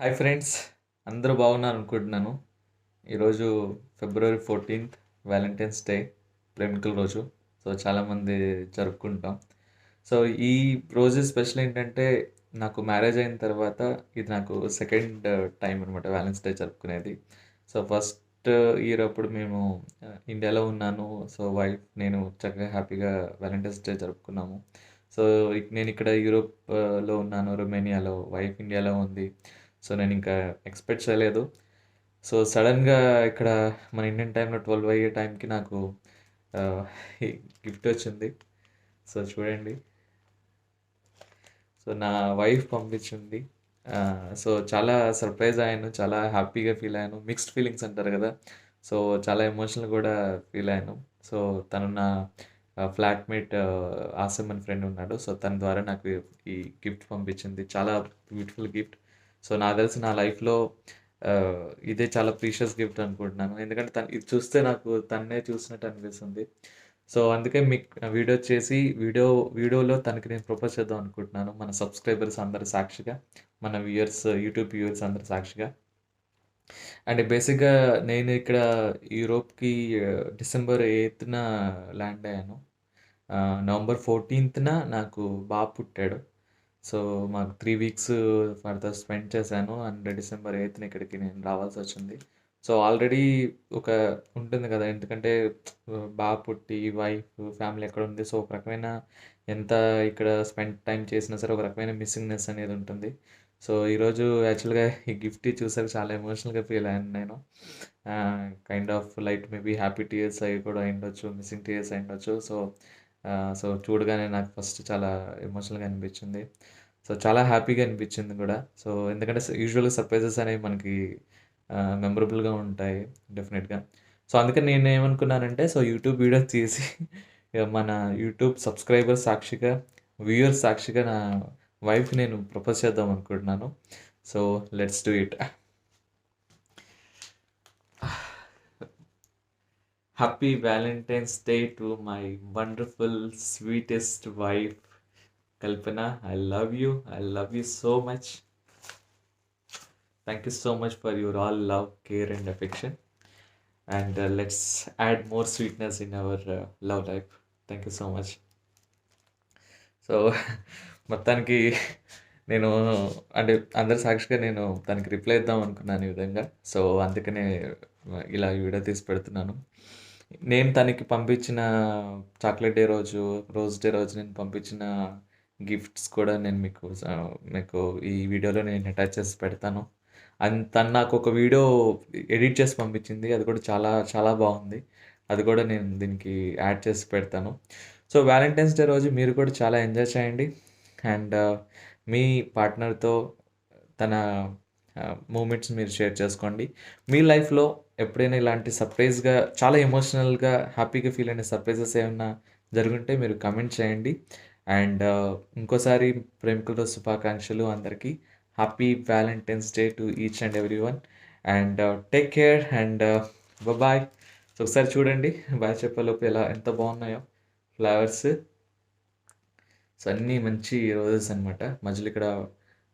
Hi friends, అందరూ బాగున్నారు అనుకుంటున్నాను. ఈరోజు ఫిబ్రవరి 14th వ్యాలంటైన్స్ డే, ప్రేమికుల రోజు. సో చాలామంది జరుపుకుంటాం. సో ఈ రోజు స్పెషల్ ఏంటంటే, నాకు మ్యారేజ్ అయిన తర్వాత ఇది నాకు సెకండ్ టైం అనమాట వ్యాలెన్స్ డే జరుపుకునేది. సో ఫస్ట్ ఇయర్ అప్పుడు మేము ఇండియాలో ఉన్నాను. సో వైఫ్, నేను చక్కగా హ్యాపీగా వ్యాలంటైన్స్ డే జరుపుకున్నాము. సో నేను ఇక్కడ యూరోప్‌లో ఉన్నాను, రొమేనియాలో. వైఫ్ ఇండియాలో ఉంది. సో నేనింకా ఎక్స్‌పెక్ట్ చేయలేదు. సో సడెన్‌గా ఇక్కడ మన ఇండియన్ టైమ్‌లో 12 అయ్యే టైంకి నాకు ఆహ్, ఈ గిఫ్ట్ వచ్చింది. సో చూడండి. సో నా వైఫ్ పంపించింది. సో చాలా సర్ప్రైజ్ అయ్యాను. చాలా హ్యాపీగా ఫీల్ అయ్యాను. మిక్స్డ్ ఫీలింగ్స్ అంటారు కదా! సో చాలా ఎమోషనల్ కూడా ఫీల్ అయ్యాను. సో తను నా ఫ్లాట్‌మేట్ ఆసిమ్ అని ఫ్రెండ్ ఉన్నాడు. సో తన ద్వారా నాకు ఈ గిఫ్ట్ పంపించింది. చాలా బ్యూటిఫుల్ గిఫ్ట్. సో నాకు తెలిసి నా లైఫ్‌లో ఇదే చాలా ప్రీషియస్ గిఫ్ట్ అనుకుంటున్నాను. ఎందుకంటే ఇది చూస్తే నాకు తన్నే చూసినట్టు అనిపిస్తుంది. సో అందుకే మీకు వీడియో చేసి వీడియోలో తనకి నేను ప్రపోజ్ చేద్దాం అనుకుంటున్నాను. మన సబ్స్క్రైబర్స్ అందరి సాక్షిగా, మన యూట్యూబ్ వ్యూవర్స్ అందరి సాక్షిగా. అండ్ బేసిక్‌గా నేను ఇక్కడ యూరోప్‌కి డిసెంబర్ 8న ల్యాండ్ అయ్యాను. నవంబర్ 14న నాకు బాబు పుట్టాడు. సో మాకు 3 వీక్స్ ఫర్దర్ స్పెండ్ చేశాను. అండ్ డిసెంబర్ 8న ఇక్కడికి నేను రావాల్సొచ్చింది. సో ఆల్రెడీ ఒక ఉంటుంది కదా! ఎందుకంటే బాబు పుట్టి, వైఫ్, ఫ్యామిలీ ఎక్కడుంది. సో ఒక రకమైన ఎంత ఇక్కడ స్పెండ్ టైమ్ చేసినా సరే ఒక రకమైన మిస్సింగ్‌నెస్ అనేది ఉంటుంది. సో ఈరోజు యాక్చువల్‌గా ఈ గిఫ్ట్ చూసాక చాలా ఎమోషనల్‌గా ఫీల్ అయ్యాను నేను. Kind of light maybe happy tears అయి కూడా అయ్యుండొచ్చు. మిస్సింగ్ టీయర్స్ అయ్యుండొచ్చు. సో చూడగానే నాకు ఫస్ట్ చాలా ఎమోషనల్‌గా అనిపించింది. సో చాలా హ్యాపీగా అనిపించింది కూడా. సో ఎందుకంటే యూజువల్‌గా సర్ప్రైజెస్ అనేవి మనకి మెమరబుల్‌గా ఉంటాయి డెఫినిట్‌గా. సో అందుకని నేనేమనుకున్నానంటే, సో యూట్యూబ్ వీడియో తీసి ఇగ మన యూట్యూబ్ సబ్స్క్రైబర్స్ సాక్షిగా, వ్యూయర్స్ సాక్షిగా నా వైఫ్‌కి నేను ప్రపోజ్ చేద్దాం అనుకుంటున్నాను. So let's do it. Happy valentine's day to my wonderful sweetest wife Kalpana. I love you so much. Thank you so much for your all love, care, and affection. And let's add more sweetness in our love life. Thank you so much. So మొత్తానికి నేను అంటే అందరి సాక్షిగా నేను తనకి reply ఇద్దాం అనుకున్నాను ఈ విధంగా. సో అందుకనే ఇలా వీడియో తీసి పెడుతున్నాను. నేను తనకి పంపించిన చాక్లెట్ డే రోజు, రోజ్ డే రోజు నేను పంపించిన గిఫ్ట్స్ కూడా నేను మీకు ఈ వీడియోలో నేను అటాచ్ చేసి పెడతాను. అండ్ తను నాకు ఒక వీడియో ఎడిట్ చేసి పంపించింది. అది కూడా చాలా చాలా బాగుంది. అది కూడా నేను దీనికి యాడ్ చేసి పెడతాను. సో వ్యాలంటైన్స్ డే రోజు మీరు కూడా చాలా ఎంజాయ్ చేయండి. అండ్ మీ పార్ట్నర్‌తో తన మూమెంట్స్ మీరు షేర్ చేసుకోండి. మీ లైఫ్‌లో ఎప్పుడైనా ఇలాంటి సర్ప్రైజ్‌గా చాలా ఎమోషనల్‌గా, హ్యాపీగా ఫీల్ అయిన సర్ప్రైజెస్ ఏమన్నా జరుగుంటే మీరు కమెంట్ చేయండి. అండ్ ఇంకోసారి ప్రేమికుల రోజు శుభాకాంక్షలు అందరికీ. Happy valentine's day to each and everyone. And take care and bye. So ఒకసారి చూడండి బాయ్ చెప్పేలోపు ఎంత బాగున్నాయో ఫ్లవర్స్. సో అన్నీ మంచి రోజెస్ అనమాట. మధ్యలో ఇక్కడ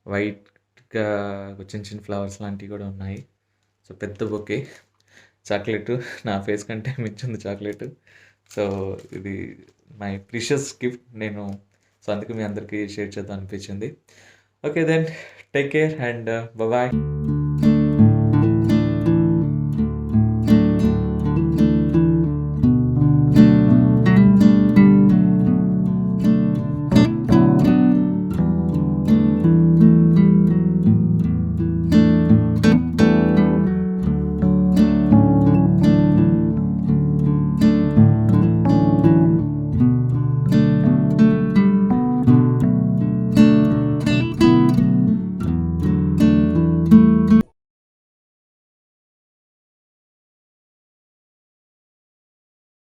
వైట్‌గా చిన్న చిన్న ఫ్లవర్స్ లాంటివి కూడా ఉన్నాయి. సో పెద్ద బొకే. చాక్లెటు నా ఫేస్ కంటే మించింది చాక్లెటు. సో ఇది మై ప్రీషియస్ గిఫ్ట్. సో అందుకే మీ అందరికీ షేర్ చేద్దాం అనిపించింది. Okay then take care and bye.